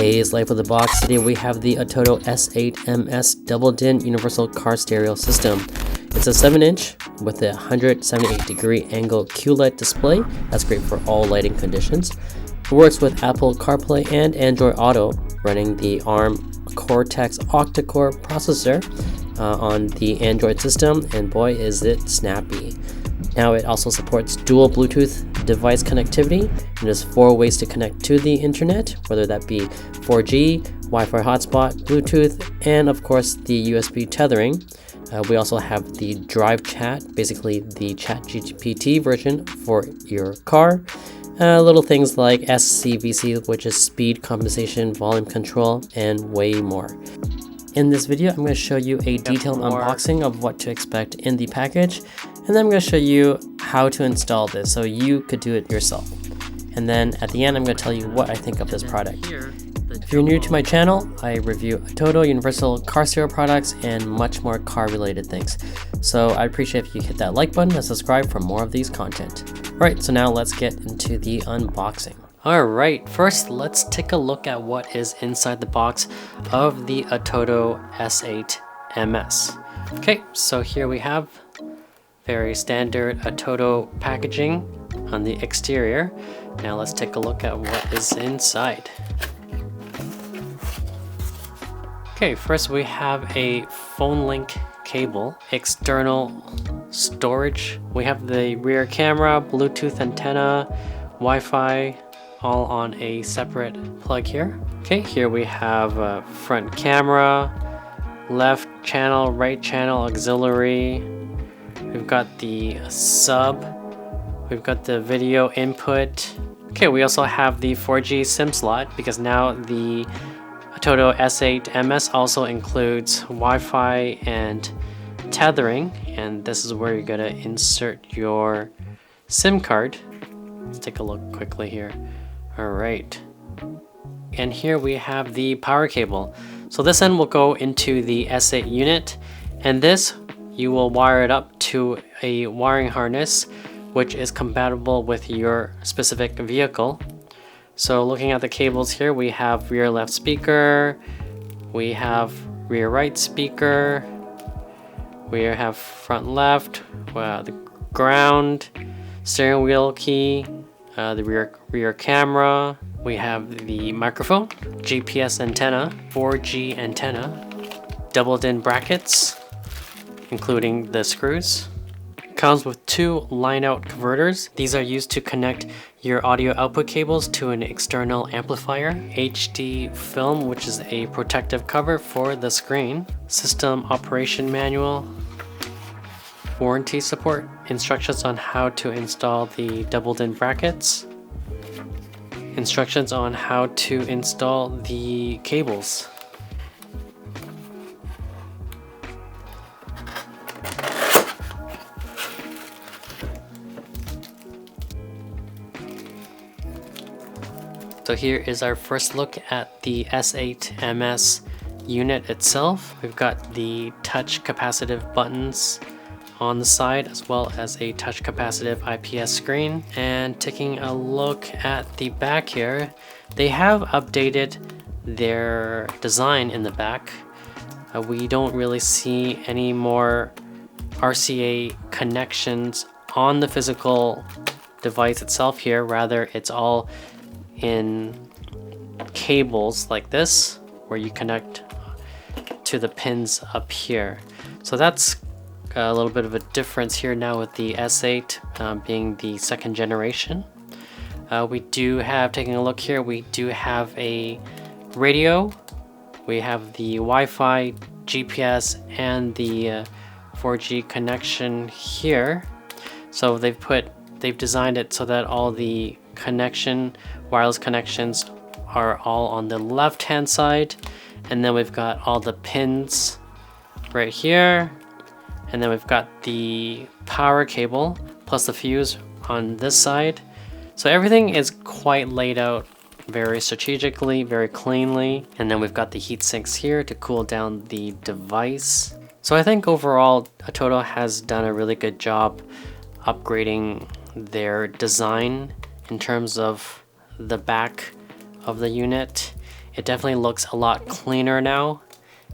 Today's Life of the Box. Today we have the ATOTO S8 double-din universal car stereo system. It's a 7-inch with a 178-degree angle QLED display. That's great for all lighting conditions. It works with Apple CarPlay and Android Auto, running the ARM Cortex octa-core processor on the Android system, and boy is it snappy. Now it also supports dual Bluetooth device connectivity, and there's 4 ways to connect to the internet, whether that be 4G, Wi-Fi hotspot, Bluetooth, and of course the USB tethering. We also have the Drive Chat, basically the ChatGPT version for your car. Little things like SCVC, which is speed compensation, volume control, and way more. In this video, I'm going to show you a detailed unboxing of what to expect in the package, and then I'm going to show you how to install this so you could do it yourself. And then at the end, I'm going to tell you what I think of this product. If you're new to my channel, I review ATOTO universal car stereo products and much more car related things. So I appreciate if you hit that like button and subscribe for more of these content. Alright, so now let's get into the unboxing. Alright, first let's take a look at what is inside the box of the ATOTO S8 Okay, so here we have very standard ATOTO packaging on the exterior. Now let's take a look at what is inside. Okay, first we have a phone link cable, external storage. We have the rear camera, Bluetooth antenna, Wi-Fi, all on a separate plug here. Okay, here we have a front camera, left channel, right channel, auxiliary. We've got the sub. We've got the video input. Okay, we also have the 4G SIM slot because now the ATOTO S8 also includes Wi-Fi and tethering, and this is where you're gonna insert your SIM card. Let's take a look quickly here. Alright, and here we have the power cable. So this end will go into the S8 unit, and this you will wire it up to a wiring harness which is compatible with your specific vehicle. So looking at the cables here, we have rear left speaker, we have rear right speaker, we have front left, the ground, steering wheel key, the rear camera, we have the microphone, GPS antenna, 4G antenna, double-din brackets, including the screws. Comes with 2 line-out converters. These are used to connect your audio output cables to an external amplifier. HD film, which is a protective cover for the screen. System operation manual. Warranty support. Instructions on how to install the double-din brackets. Instructions on how to install the cables. So here is our first look at the S8 unit itself. We've got the touch capacitive buttons on the side as well as a touch capacitive IPS screen. And taking a look at the back here, they have updated their design in the back. We don't really see any more RCA connections on the physical device itself here. Rather, it's all in cables like this where you connect to the pins up here. So that's a little bit of a difference here now with the S8 being the 2nd generation. We do have, taking a look here, we do have a radio, we have the Wi-Fi, GPS, and the 4G connection here. So they've designed it so that all the wireless connections are all on the left hand side, and then we've got all the pins right here, and then we've got the power cable plus the fuse on this side. So everything is quite laid out very strategically, very cleanly, and then we've got the heat sinks here to cool down the device. So I think overall ATOTO has done a really good job upgrading their design in terms of the back of the unit, it definitely looks a lot cleaner now,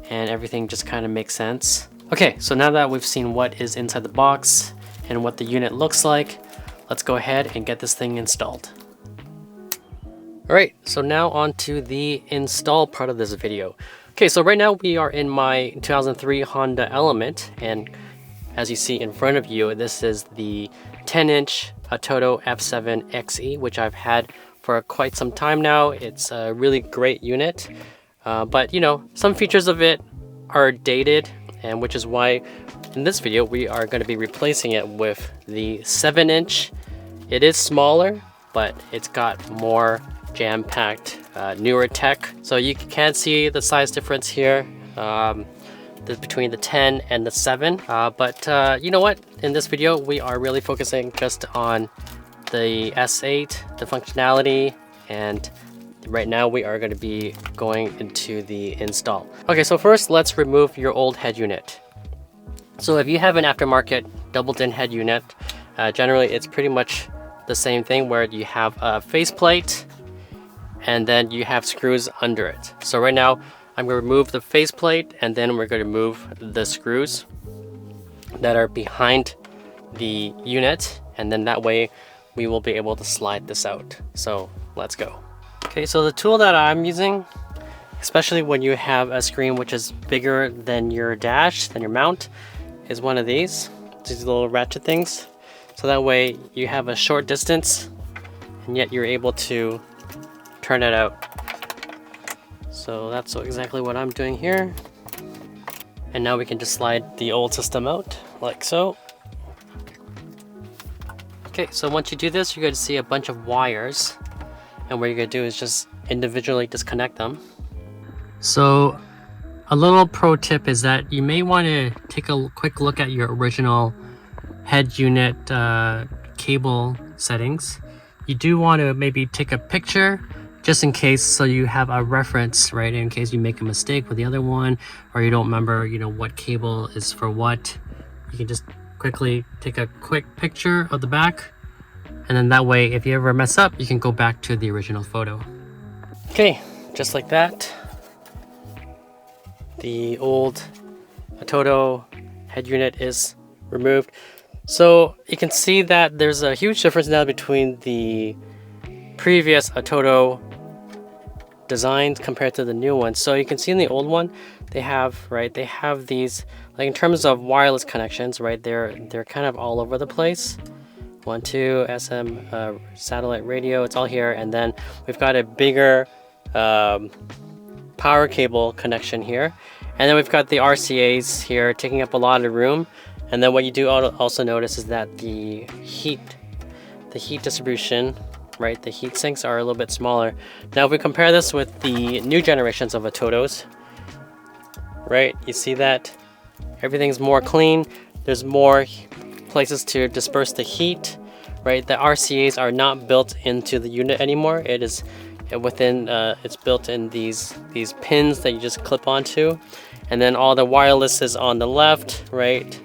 and everything just kind of makes sense. Okay, so now that we've seen what is inside the box and what the unit looks like, let's go ahead and get this thing installed. Alright, so now on to the install part of this video. Okay, so right now we are in my 2003 Honda Element, and as you see in front of you, this is the 10-inch ATOTO F7 XE, which I've had for quite some time now. It's a really great unit, but you know, some features of it are dated, and which is why in this video we are going to be replacing it with the 7-inch. It is smaller, but it's got more jam-packed newer tech, so you can see the size difference here between the 10 and the 7, but you know what, in this video we are really focusing just on the S8, the functionality, and right now we are going to be going into the install. Okay, so first let's remove your old head unit. So if you have an aftermarket double-din head unit, generally it's pretty much the same thing, where you have a faceplate and then you have screws under it. So right now I'm going to remove the faceplate, and then we're going to remove the screws that are behind the unit, and then that way we will be able to slide this out. So let's go. Okay, so the tool that I'm using, especially when you have a screen which is bigger than your dash, than your mount, is one of these little ratchet things. So that way you have a short distance and yet you're able to turn it out. So that's exactly what I'm doing here. And now we can just slide the old system out like so. Okay, so once you do this, you're going to see a bunch of wires, and what you're going to do is just individually disconnect them. So a little pro tip is that you may want to take a quick look at your original head unit cable settings. You do want to maybe take a picture just in case, so you have a reference, right? In case you make a mistake with the other one, or you don't remember, you know, what cable is for what. You can just quickly take a quick picture of the back, and then that way if you ever mess up, you can go back to the original photo. Okay, just like that, the old ATOTO head unit is removed. So you can see that there's a huge difference now between the previous ATOTO designs compared to the new one. So you can see in the old one, they have these, like in terms of wireless connections, right? They're kind of all over the place. 1, 2, SM, satellite radio, it's all here. And then we've got a bigger power cable connection here. And then we've got the RCAs here taking up a lot of room. And then what you do also notice is that the heat distribution, right, the heat sinks are a little bit smaller. Now if we compare this with the new generations of ATOTOs, right, you see that everything's more clean. There's more places to disperse the heat, right? The RCAs are not built into the unit anymore. It is within, it's built in these pins that you just clip onto, and then all the wireless is on the left, right?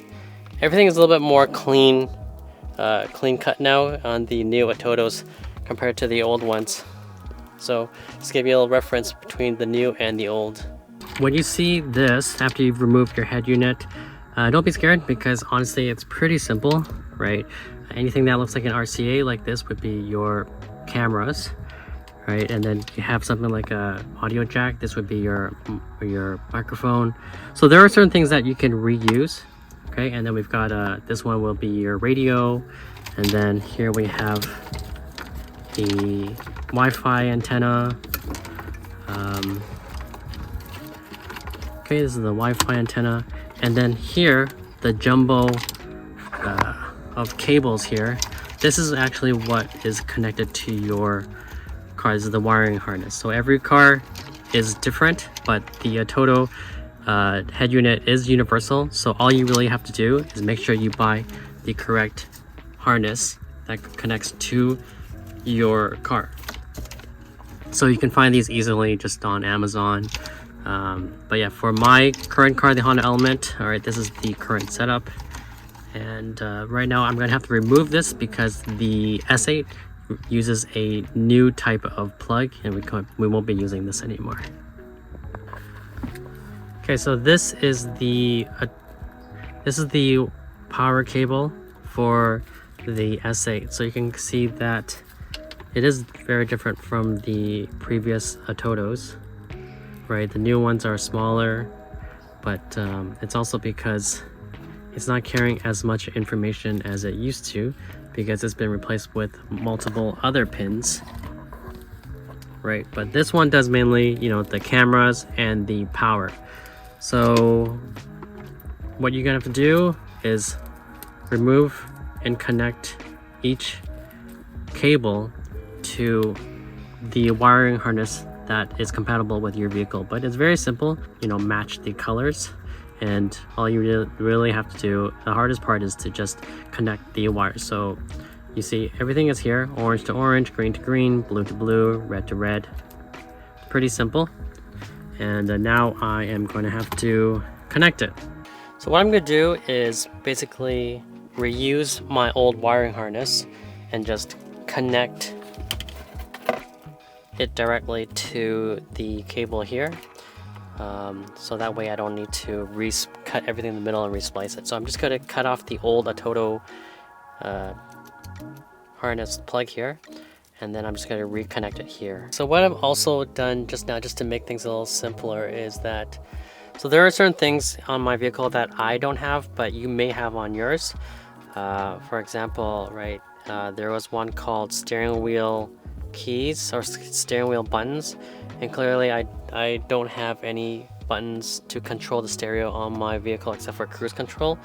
Everything is a little bit more clean cut now on the new ATOTOs compared to the old ones. So just give you a little reference between the new and the old. When you see this after you've removed your head unit, don't be scared, because honestly it's pretty simple, right? Anything that looks like an RCA like this would be your cameras, right? And then you have something like a audio jack. This would be your microphone. So there are certain things that you can reuse, okay? And then we've got this one will be your radio, and then here we have the Wi-Fi antenna. Okay, this is the Wi-Fi antenna, and then here the jumbo of cables here. This is actually what is connected to your car. This is the wiring harness. So every car is different, but the ATOTO head unit is universal. So all you really have to do is make sure you buy the correct harness that connects to your car. So you can find these easily just on Amazon. But yeah, for my current car, the Honda Element, all right, this is the current setup. And right now I'm gonna have to remove this because the S8 uses a new type of plug, and we won't be using this anymore. Okay, so this is the power cable for the S8. So you can see that it is very different from the previous ATOTOs, right? The new ones are smaller, but it's also because it's not carrying as much information as it used to, because it's been replaced with multiple other pins, right? But this one does mainly, you know, the cameras and the power. So what you're gonna have to do is remove and connect each cable to the wiring harness that is compatible with your vehicle. But it's very simple, you know, match the colors, and all you really have to do, the hardest part is to just connect the wires. So you see everything is here, orange to orange, green to green, blue to blue, red to red. It's pretty simple. And now I am going to have to connect it. So what I'm going to do is basically reuse my old wiring harness and just connect it directly to the cable here. So that way I don't need to cut everything in the middle and resplice it. So I'm just going to cut off the old ATOTO harness plug here, and then I'm just going to reconnect it here. So what I've also done just now, just to make things a little simpler, is that so there are certain things on my vehicle that I don't have, but you may have on yours. For example, right, there was one called steering wheel keys or steering wheel buttons, and clearly I don't have any buttons to control the stereo on my vehicle except for cruise control.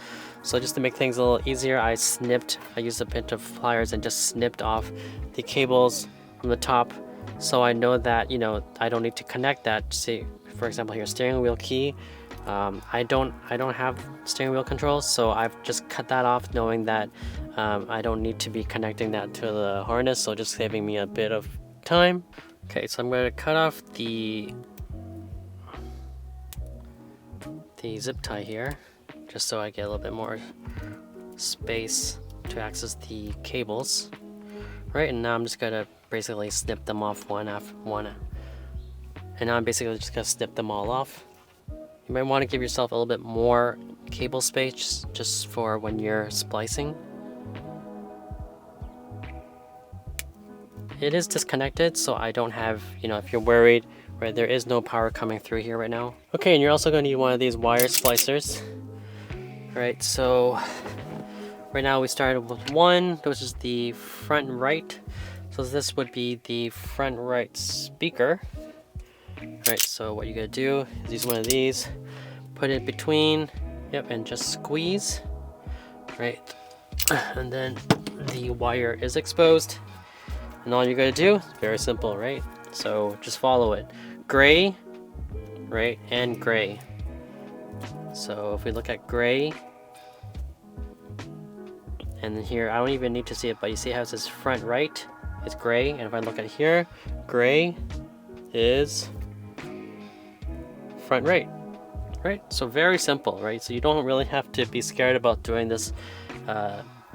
So just to make things a little easier, I used a pinch of pliers and just snipped off the cables from the top, so I know that, you know, I don't need to connect that. See, for example here, steering wheel key, I don't have steering wheel control, so I've just cut that off, knowing that I don't need to be connecting that to the harness, so just saving me a bit of time. Okay, so I'm going to cut off the zip tie here, just so I get a little bit more space to access the cables. Right, and now I'm just going to basically snip them off one after one. And now I'm basically just going to snip them all off. You might want to give yourself a little bit more cable space just for when you're splicing. It is disconnected, so I don't have, you know, if you're worried, right, there is no power coming through here right now. Okay, and you're also going to need one of these wire splicers. Right, so right now we started with one, which is the front right. So this would be the front right speaker. Right, so what you're going to do is use one of these, put it between, yep, and just squeeze, right, and then the wire is exposed. And all you're going to do is very simple, right? So just follow it. Gray, right, and gray. So if we look at gray, and then here, I don't even need to see it, but you see how it says front right? It's gray. And if I look at here, gray is front right, right? So very simple, right? So you don't really have to be scared about doing this.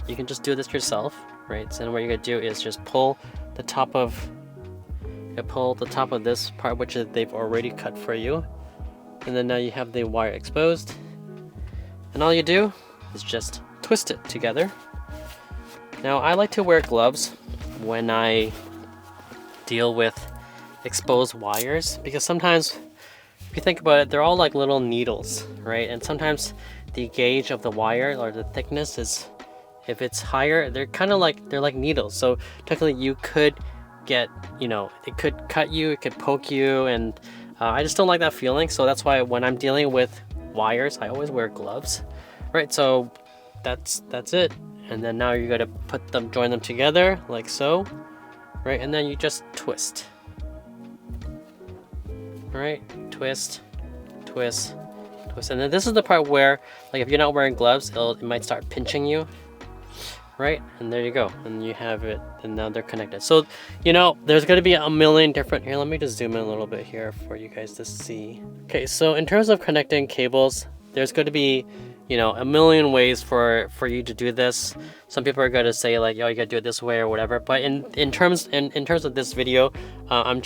You can just do this yourself, right? So then what you're going to do is just pull the top of this part, which they've already cut for you, and then now you have the wire exposed, and all you do is just twist it together. Now I like to wear gloves when I deal with exposed wires, because sometimes if you think about it, they're all like little needles, right? And sometimes the gauge of the wire or the thickness is, if it's higher, they're like needles. So technically you could get, you know, it could cut you, it could poke you, and I just don't like that feeling. So that's why when I'm dealing with wires, I always wear gloves, right? So that's it. And then now you're going to join them together like so, right? And then you just twist, right? Twist, twist, twist. And then this is the part where, like, if you're not wearing gloves, it might start pinching you, right? And there you go, and you have it, and now they're connected. So, you know, there's going to be a million different, here, let me just zoom in a little bit here for you guys to see. Okay, so in terms of connecting cables, there's going to be, you know, a million ways for you to do this. Some people are going to say like, oh, you gotta do it this way or whatever, but in terms of this video, I'm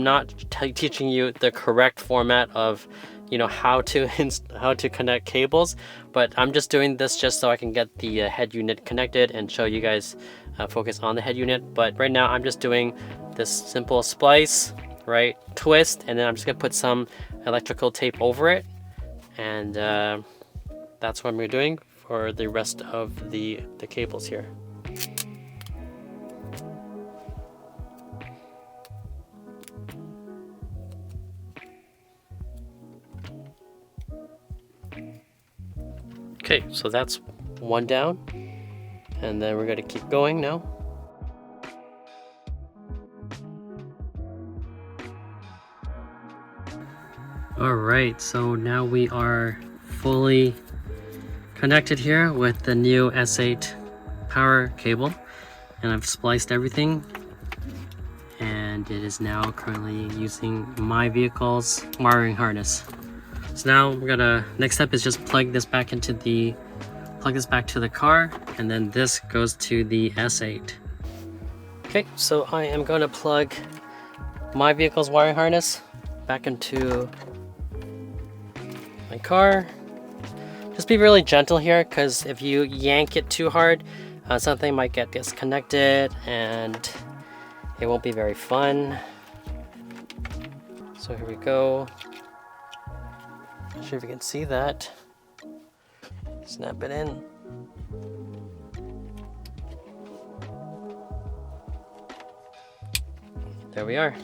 not teaching you the correct format of, you know, how to connect cables, but I'm just doing this just so I can get the head unit connected and show you guys focus on the head unit. But right now I'm just doing this simple splice, right, twist, and then I'm just gonna put some electrical tape over it, and that's what we're doing for the rest of the cables here. Okay, so that's one down, and then we're going to keep going now. All right, so now we are fully connected here with the new S8 power cable, and I've spliced everything, and it is now currently using my vehicle's wiring harness. So now we're gonna, next step is just plug this back to the car, and then this goes to the S8. Okay, so I am going to plug my vehicle's wiring harness back into my car. Just be really gentle here, because if you yank it too hard, something might get disconnected and it won't be very fun. So here we go. Not sure if you can see that. Snap it in. There we are.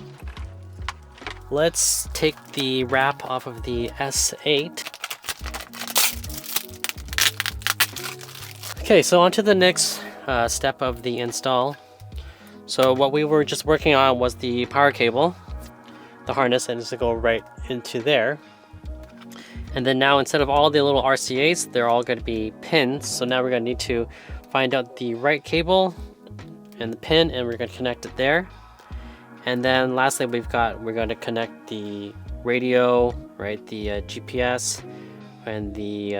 Let's take the wrap off of the S8. Okay, so on to the next step of the install. So what we were just working on was the power cable, the harness, and it's to go right into there. And then now, instead of all the little RCAs, they're all going to be pins. So now we're going to need to find out the right cable and the pin, and we're going to connect it there. And then lastly, we're going to connect the radio, right, the GPS, and the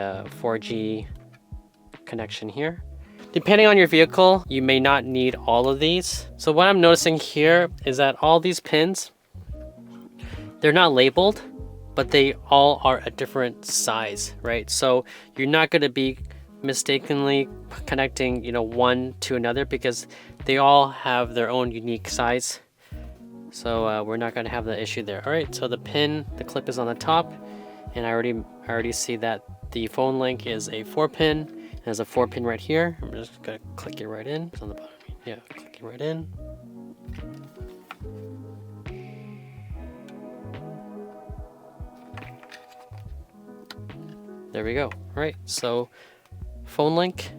4G connection here. Depending on your vehicle, you may not need all of these. So what I'm noticing here is that all these pins, they're not labeled, but they all are a different size, right? So you're not going to be mistakenly connecting, you know, one to another, because they all have their own unique size. So we're not going to have the issue there. All right, so the clip is on the top, and I already see that the phone link is a 4-pin. There's a 4-pin right here. I'm just going to click it right in. It's on the bottom. Yeah, click it right in. There we go. All right, so phone link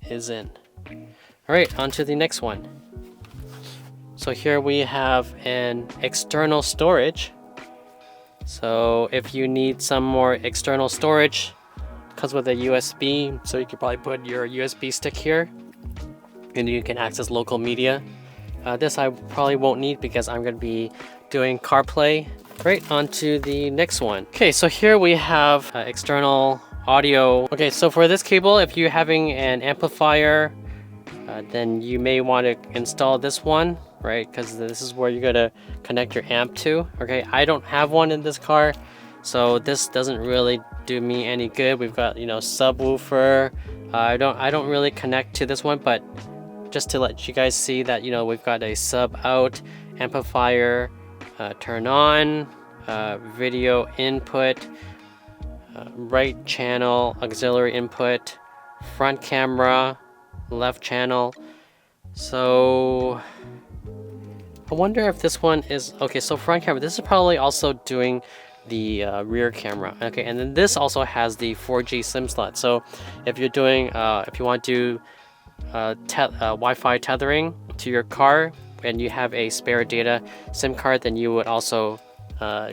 is in. All right, on to the next one. So here we have an external storage. So if you need some more external storage, it comes with a USB, so you could probably put your USB stick here, and you can access local media. This I probably won't need because I'm going to be doing CarPlay. Right, on to the next one. Okay, so here we have external audio. Okay, so for this cable, if you're having an amplifier, then you may want to install this one, right? Because this is where you're gonna connect your amp to. Okay, I don't have one in this car, so this doesn't really do me any good. We've got, you know, subwoofer. I don't really connect to this one, but just to let you guys see that, you know, we've got a sub out amplifier. Turn on, video input, right channel, auxiliary input, front camera, left channel. So I wonder if this one is, okay, so front camera, this is probably also doing the rear camera. Okay, and then this also has the 4G SIM slot. So if you're doing, if you want to do Wi-Fi tethering to your car, and you have a spare data SIM card, then you would also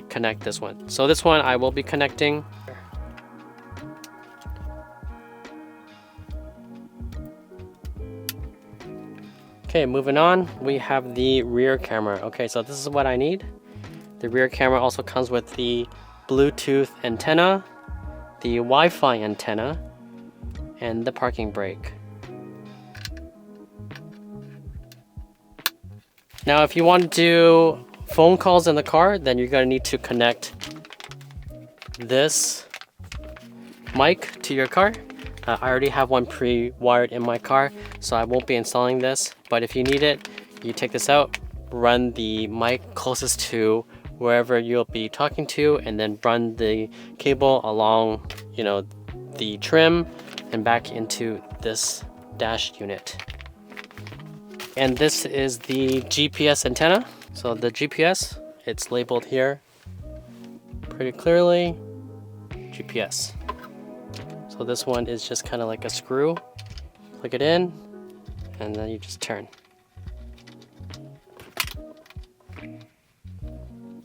connect this one. So this one I will be connecting. Okay, moving on, we have the rear camera. Okay, so this is what I need. The rear camera also comes with the Bluetooth antenna, the Wi-Fi antenna, and the parking brake. Now if you want to do phone calls in the car, then you're going to need to connect this mic to your car. I already have one pre-wired in my car, so I won't be installing this, but if you need it, you take this out, run the mic closest to wherever you'll be talking to, and then run the cable along, you know, the trim and back into this dash unit. And this is the GPS antenna. So the GPS, it's labeled here pretty clearly, GPS. So this one is just kind of like a screw. Plug it in, and then you just turn.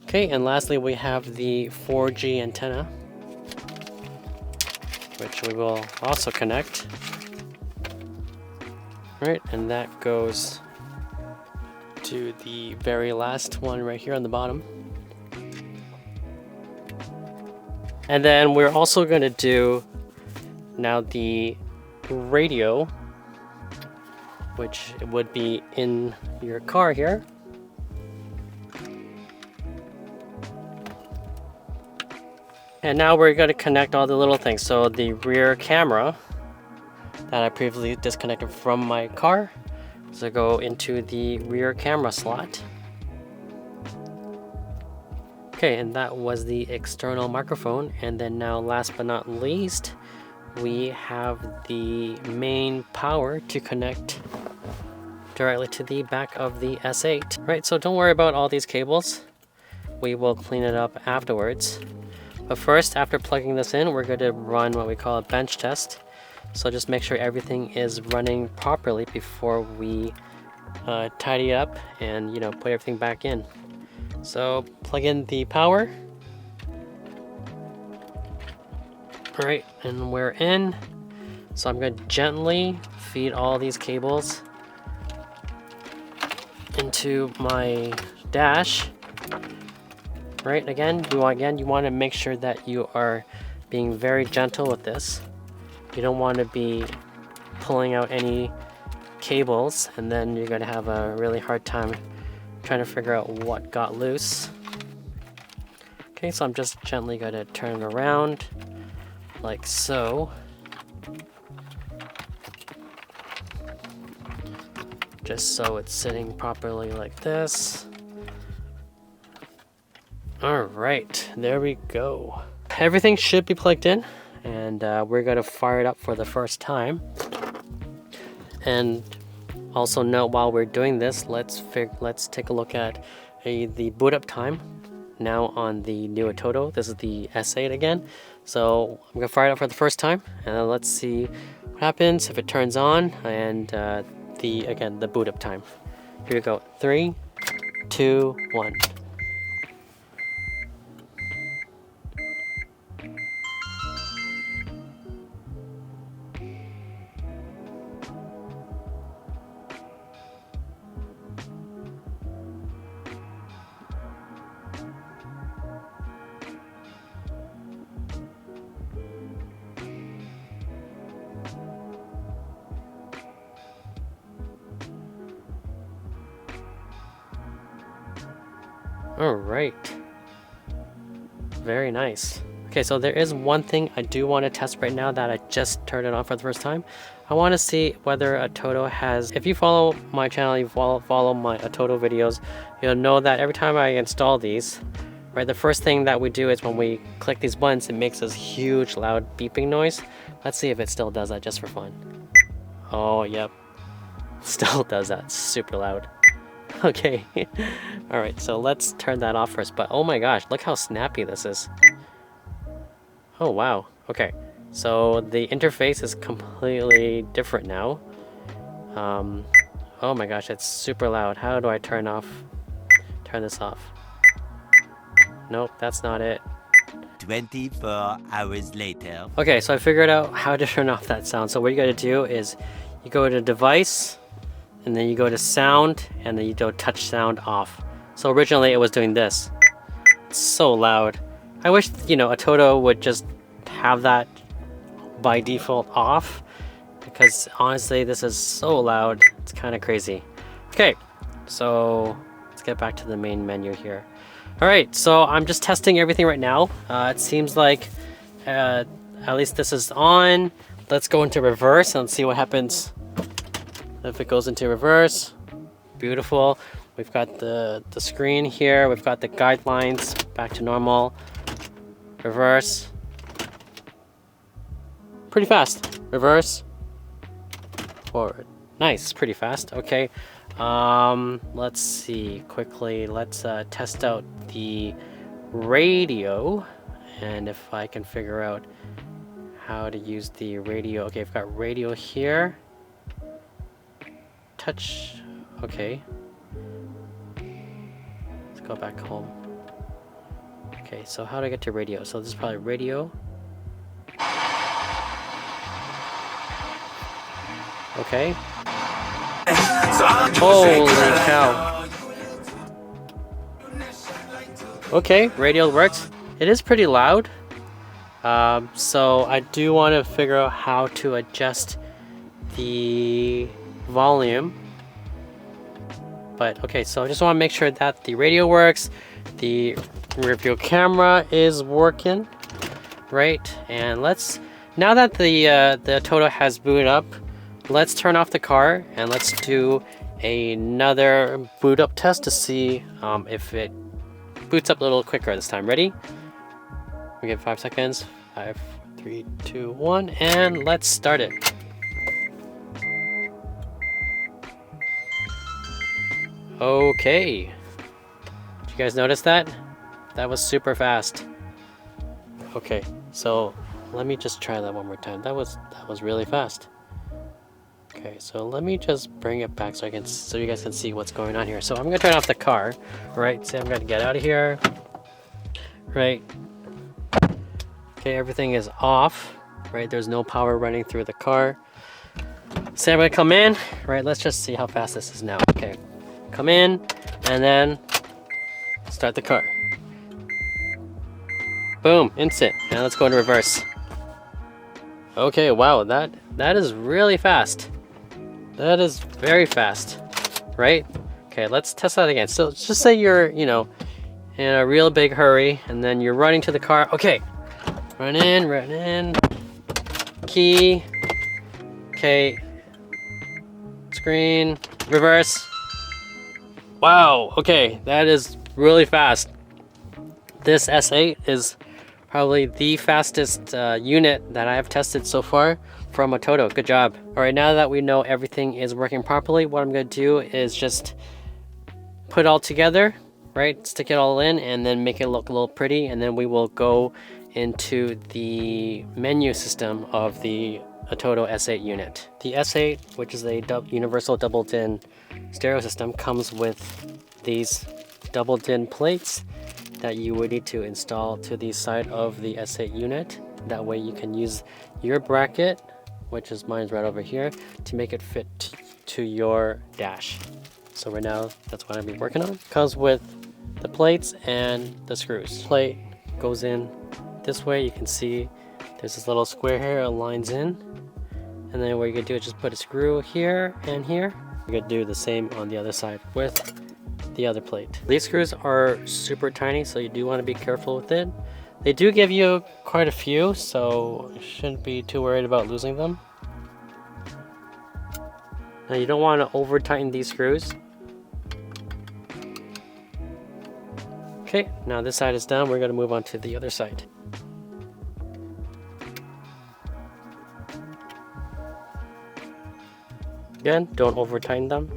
Okay, and lastly we have the 4G antenna, which we will also connect. Right, and that goes to the very last one right here on the bottom. And then we're also going to do now the radio, which would be in your car here. And now we're going to connect all the little things. So the rear camera that I previously disconnected from my car, so go into the rear camera slot. Okay, and that was the external microphone. And then now last but not least, we have the main power to connect directly to the back of the S8. Right, so don't worry about all these cables. We will clean it up afterwards. But first, after plugging this in, we're going to run what we call a bench test. So just make sure everything is running properly before we tidy up and, you know, put everything back in. So plug in the power. All right, and we're in. So I'm going to gently feed all these cables into my dash. Right, again, you want to make sure that you are being very gentle with this. You don't want to be pulling out any cables, and then you're going to have a really hard time trying to figure out what got loose. Okay, so I'm just gently going to turn it around like so. Just so it's sitting properly like this. All right, there we go. Everything should be plugged in, and we're going to fire it up for the first time. And also note, while we're doing this, let's take a look at the boot up time now on the new ATOTO. This is the S8 again. So I'm going to fire it up for the first time, and let's see what happens if it turns on, and the boot up time. Here we go. 3, 2, 1. All right, very nice. Okay, so there is one thing I do want to test right now that I just turned it on for the first time. I want to see whether ATOTO has, if you follow my channel, you follow my ATOTO videos, you'll know that every time I install these, right, the first thing that we do is when we click these buttons, it makes this huge loud beeping noise. Let's see if it still does that just for fun. Oh, yep, still does that, super loud. Okay, all right, so let's turn that off first, but oh my gosh, look how snappy this is. Oh wow, okay, so the interface is completely different now. Oh my gosh, it's super loud. How do I turn this off? Nope, that's not it. 24 hours later. Okay, so I figured out how to turn off that sound. So what you gotta do is you go to device, and then you go to sound, and then you go touch sound off. So originally it was doing this. It's so loud. I wish, you know, ATOTO would just have that by default off, because honestly this is so loud, it's kind of crazy. Okay, so let's get back to the main menu here. Alright, so I'm just testing everything right now. It seems like at least this is on. Let's go into reverse and see what happens if it goes into reverse. Beautiful. We've got the screen here. We've got the guidelines back to normal. Reverse. Pretty fast. Reverse. Forward. Nice. Pretty fast. Okay. Let's see quickly. Let's test out the radio, and if I can figure out how to use the radio. Okay, I've got radio here. Touch. Okay. Let's go back home. Okay, so how do I get to radio? So this is probably radio. Okay. Holy cow. Okay, radio works. It is pretty loud. So I do want to figure out how to adjust the volume. But okay, so I just want to make sure that the radio works, the rear view camera is working, right? And now that the ATOTO has booted up, let's turn off the car and let's do another boot up test to see if it boots up a little quicker this time. Ready? We get 5 seconds. 5, 3, 2, 1, and let's start it. Okay. Did you guys notice that? That was super fast. Okay, so let me just try that one more time. That was really fast. Okay, so let me just bring it back so you guys can see what's going on here. So I'm gonna turn off the car, right? So I'm gonna get out of here, right? Okay, everything is off, right? There's no power running through the car. So I'm gonna come in, right? Let's just see how fast this is now. Okay, come in and then start the car. Boom, instant. Now let's go into reverse. Okay, wow, that is really fast. That is very fast, right? Okay, let's test that again. So let's just say you're, in a real big hurry and then you're running to the car. Okay, run in, key. Okay, screen, reverse. Wow, okay, that is really fast. This S8 is probably the fastest unit that I have tested so far from ATOTO. Good job. All right, now that we know everything is working properly, what I'm going to do is just put it all together, right? Stick it all in and then make it look a little pretty, and then we will go into the menu system of the ATOTO S8 unit. The S8, which is a universal double din stereo system, comes with these double din plates that you would need to install to the side of the S8 unit. That way you can use your bracket, which is mine's right over here, to make it fit to your dash. So right now, that's what I'm working on. Comes with the plates and the screws. Plate goes in this way. You can see there's this little square here, it lines in. And then what you can do is just put a screw here and here. You're gonna do the same on the other side with the other plate. These screws are super tiny, so you do want to be careful with it. They do give you quite a few, so you shouldn't be too worried about losing them. Now you don't want to over tighten these screws. Okay, now this side is done. We're going to move on to the other side. Again, don't over tighten them.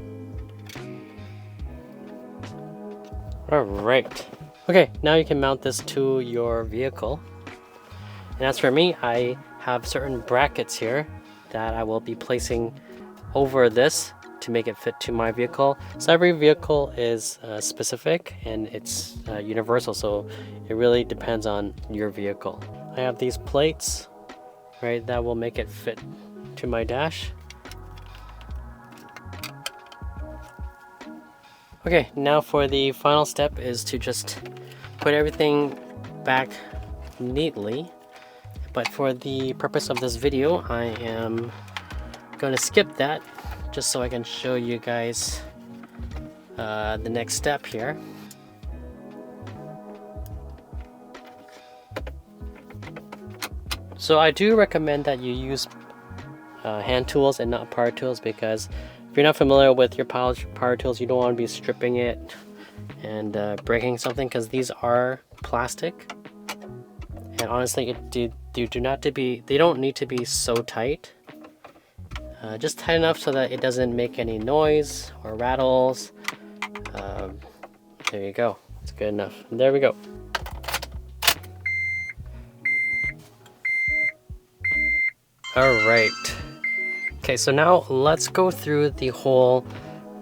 Alright. Okay, now you can mount this to your vehicle. And as for me, I have certain brackets here that I will be placing over this to make it fit to my vehicle. So every vehicle is specific and it's universal, so it really depends on your vehicle. I have these plates, right, that will make it fit to my dash. Okay, now for the final step is to just put everything back neatly. but for the purpose of this video, I am going to skip that just so I can show you guys the next step here. So I do recommend that you use hand tools and not power tools, because if you're not familiar with your power tools, you don't want to be stripping it and breaking something, because these are plastic. And honestly, they don't need to be so tight. Just tight enough so that it doesn't make any noise or rattles. There you go. It's good enough. There we go. Alright. Okay, so now let's go through the whole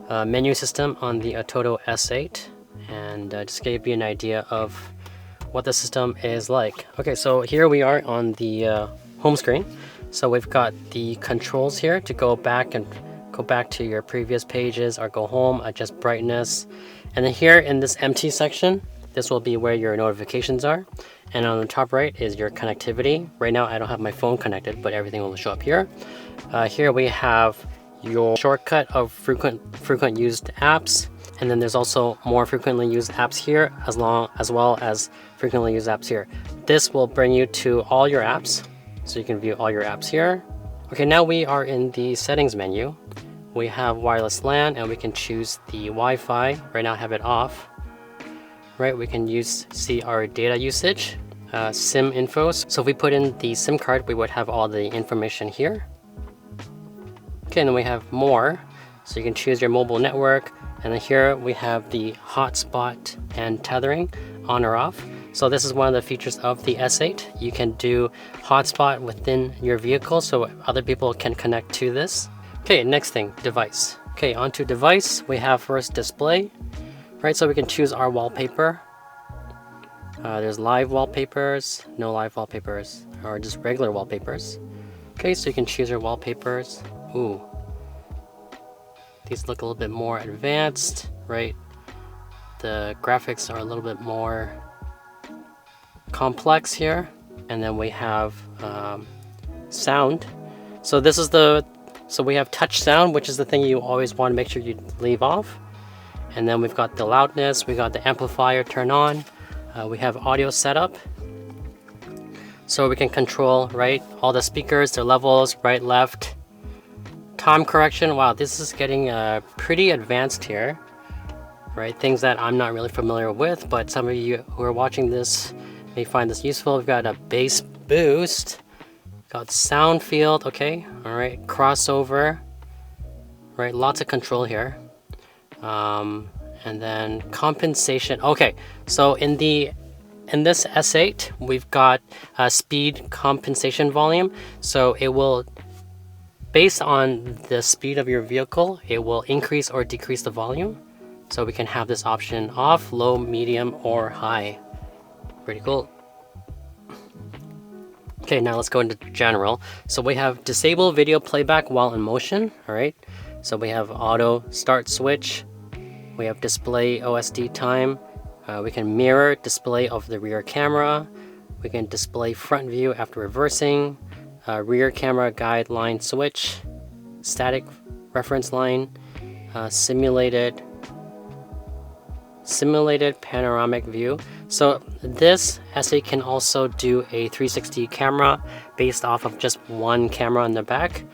menu system on the ATOTO S8 and just give you an idea of what the system is like. Okay, so here we are on the home screen. So we've got the controls here to go back to your previous pages or go home, adjust brightness. And then here in this empty section, this will be where your notifications are. And on the top right is your connectivity. Right now I don't have my phone connected, but everything will show up here. Here we have your shortcut of frequent used apps. And then there's also more frequently used apps here, as well as frequently used apps here. This will bring you to all your apps, so you can view all your apps here. Okay, now we are in the settings menu. We have wireless LAN, and we can choose the Wi-Fi. Right now I have it off. Right, we can see our data usage, SIM info. So if we put in the SIM card, we would have all the information here. Okay, and then we have more. So you can choose your mobile network. And then here we have the hotspot and tethering on or off. So this is one of the features of the S8. You can do hotspot within your vehicle so other people can connect to this. Okay, next thing, device. Okay, onto device, we have first display. Right, so we can choose our wallpaper. There's live wallpapers, no live wallpapers, or just regular wallpapers. Okay, so you can choose your wallpapers. Ooh. These look a little bit more advanced, right? The graphics are a little bit more complex here. And then we have sound. So this is so we have touch sound, which is the thing you always want to make sure you leave off. And then we've got the loudness, we got the amplifier turn on. We have audio setup. So we can control, right, all the speakers, their levels, right, left. Time correction, wow, this is getting pretty advanced here, right? Things that I'm not really familiar with, but some of you who are watching this may find this useful. We've got a bass boost, got sound field, okay, all right, crossover, right, lots of control here. And then compensation. Okay, so in this S8, we've got speed compensation volume. So it will, based on the speed of your vehicle, it will increase or decrease the volume. So we can have this option off, low, medium, or high. Pretty cool. Okay, now let's go into general. So we have disable video playback while in motion. All right. So we have auto start switch. We have display OSD time. We can mirror display of the rear camera. We can display front view after reversing. Rear camera guide line switch. Static reference line. Simulated panoramic view. So this S8 can also do a 360 camera based off of just one camera in the back.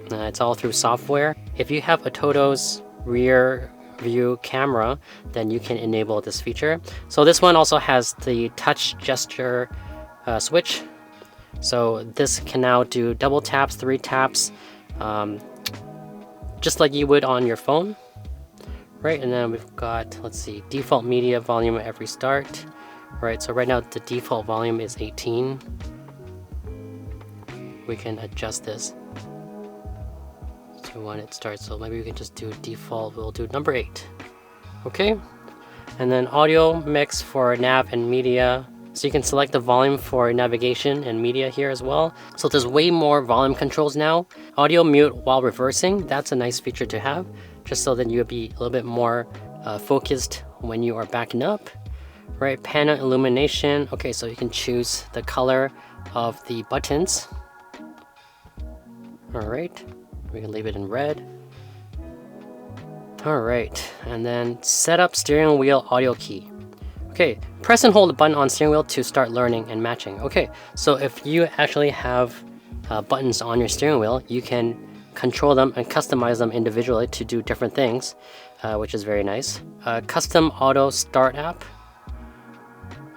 It's all through software. If you have ATOTO's rear view camera, then you can enable this feature. So this one also has the touch gesture switch. So this can now do double taps, 3 taps, just like you would on your phone. Right, and then we've got, let's see, default media volume at every start. Right, so right now the default volume is 18. We can adjust this to when it starts. So maybe we can just do default, we'll do number 8. Okay, and then audio mix for nav and media. So you can select the volume for navigation and media here as well. So there's way more volume controls now. Audio mute while reversing, that's a nice feature to have, just so that you'll be a little bit more focused when you are backing up. Right, panel illumination. Okay, so you can choose the color of the buttons. Alright, we can leave it in red. Alright, and then set up steering wheel audio key. Okay, press and hold the button on steering wheel to start learning and matching. Okay, so if you actually have buttons on your steering wheel, you can control them and customize them individually to do different things, which is very nice. Custom auto start app.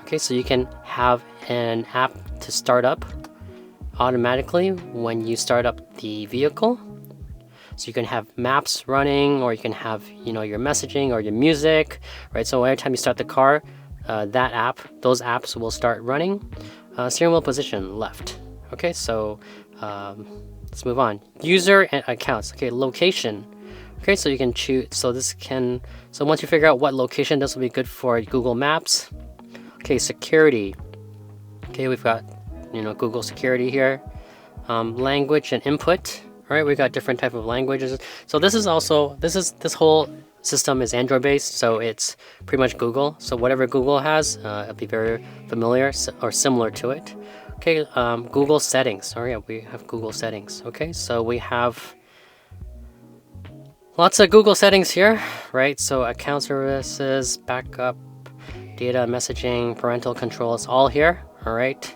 Okay, so you can have an app to start up automatically when you start up the vehicle. So you can have maps running, or you can have, you know, your messaging or your music, right? So every time you start the car, those apps will start running. Steering wheel position left. Okay, so let's move on. User and accounts. Okay, location. Okay, so you can choose. So once you figure out what location, this will be good for Google Maps. Okay, security. Okay, we've got, you know, Google security here. Language and input. All right, we got different type of languages. So this whole system is Android based, so it's pretty much Google. So whatever Google has, it'll be very familiar or similar to it. Okay, Google settings. Oh yeah, we have Google settings. Okay, so we have lots of Google settings here, right? So account services, backup, data, messaging, parental controls, all here. All right.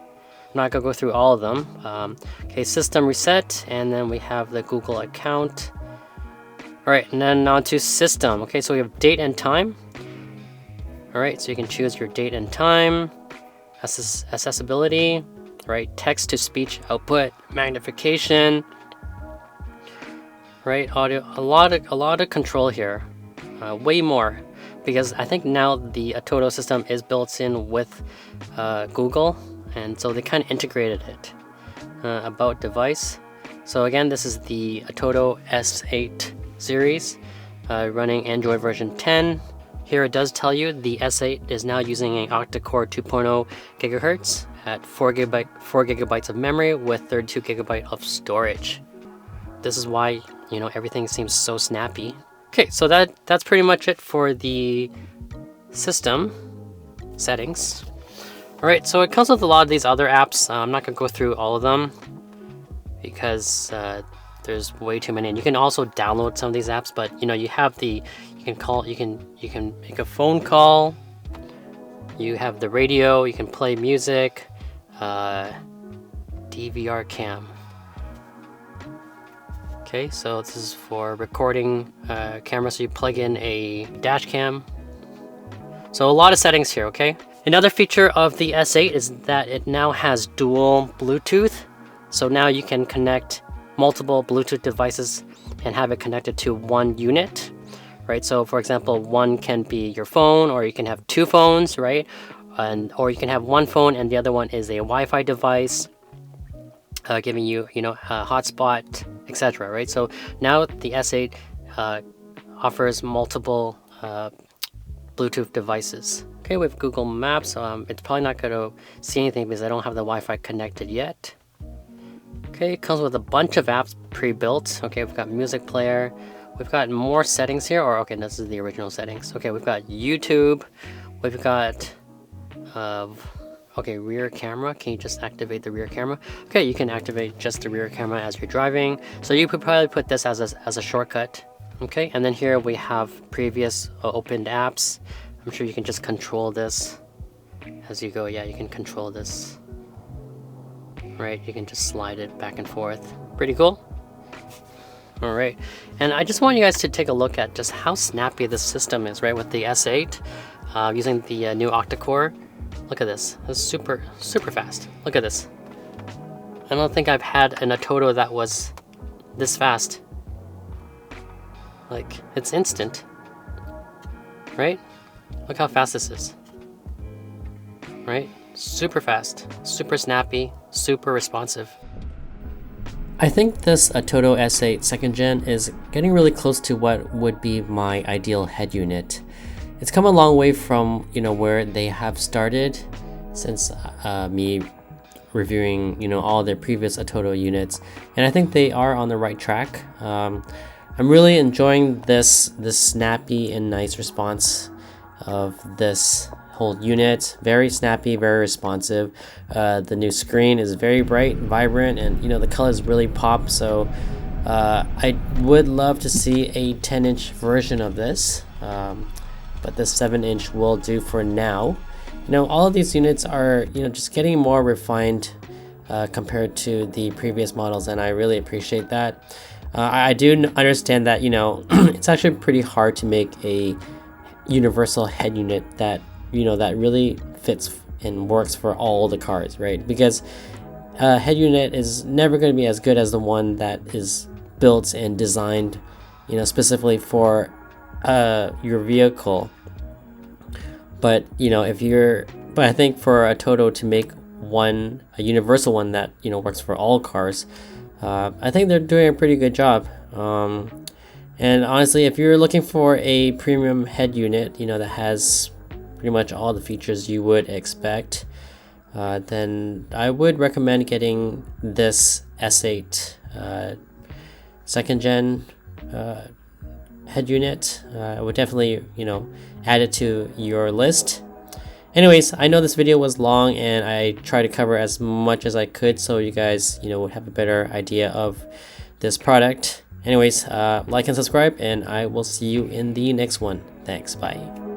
I'm not gonna go through all of them. Okay, system reset, and then we have the Google account. All right, and then on to system. Okay, so we have date and time. All right, so you can choose your date and time. Accessibility, right? Text to speech output, magnification, right? Audio, a lot of control here, way more, because I think now the ATOTO system is built in with Google. And so they kind of integrated it. About device. So again, this is the ATOTO S8 series running Android version 10. Here it does tell you the S8 is now using an octa-core 2.0 gigahertz at 4 gigabytes of memory with 32 gigabyte of storage. This is why, you know, everything seems so snappy. Okay, so that's pretty much it for the system settings. Alright, so it comes with a lot of these other apps. I'm not going to go through all of them because there's way too many. And you can also download some of these apps, but you know, you can make a phone call, you have the radio, you can play music, DVR cam. Okay, so this is for recording camera, so you plug in a dash cam. So a lot of settings here, okay? Another feature of the S8 is that it now has dual Bluetooth. So now you can connect multiple Bluetooth devices and have it connected to one unit, right? So for example, one can be your phone, or you can have two phones, right? Or you can have one phone and the other one is a Wi-Fi device, giving you, you know, a hotspot, etc., right? So now the S8 offers multiple Bluetooth devices. Okay, with Google Maps, it's probably not going to see anything because I don't have the Wi-Fi connected yet. Okay, it comes with a bunch of apps pre-built. Okay, we've got music player. We've got more settings here, or okay, this is the original settings. Okay, we've got YouTube. We've got, okay, rear camera. Can you just activate the rear camera? Okay, you can activate just the rear camera as you're driving. So you could probably put this as a shortcut. Okay, and then here we have previous opened apps. I'm sure you can just control this as you go. Yeah, you can control this. Right, you can just slide it back and forth. Pretty cool. All right, and I just want you guys to take a look at just how snappy this system is, right? With the S8, using the new octa-core. Look at this. It's super fast. Look at this. I don't think I've had an ATOTO that was this fast. Like, it's instant, right? Look how fast this is, right? Super fast, super snappy, super responsive. I think this ATOTO S8 2nd Gen is getting really close to what would be my ideal head unit. It's come a long way from, you know, where they have started since me reviewing, you know, all their previous ATOTO units, and I think they are on the right track. I'm really enjoying this snappy and nice response of this whole unit. Very snappy, very responsive. The new screen is very bright, vibrant, and the colors really pop. So I would love to see a 10-inch version of this, but this 7-inch will do for now. All of these units are just getting more refined compared to the previous models, and I really appreciate that. I do understand that it's actually pretty hard to make a universal head unit that that really fits and works for all the cars, right? Because a head unit is never going to be as good as the one that is built and designed specifically for your vehicle. But but I think for ATOTO to make a universal one that works for all cars, I think they're doing a pretty good job. And honestly, if you're looking for a premium head unit that has pretty much all the features you would expect, then I would recommend getting this S8 second gen head unit. I would definitely add it to your list. Anyways, I know this video was long and I tried to cover as much as I could so you guys would have a better idea of this product. Anyways, like and subscribe, and I will see you in the next one. Thanks, bye.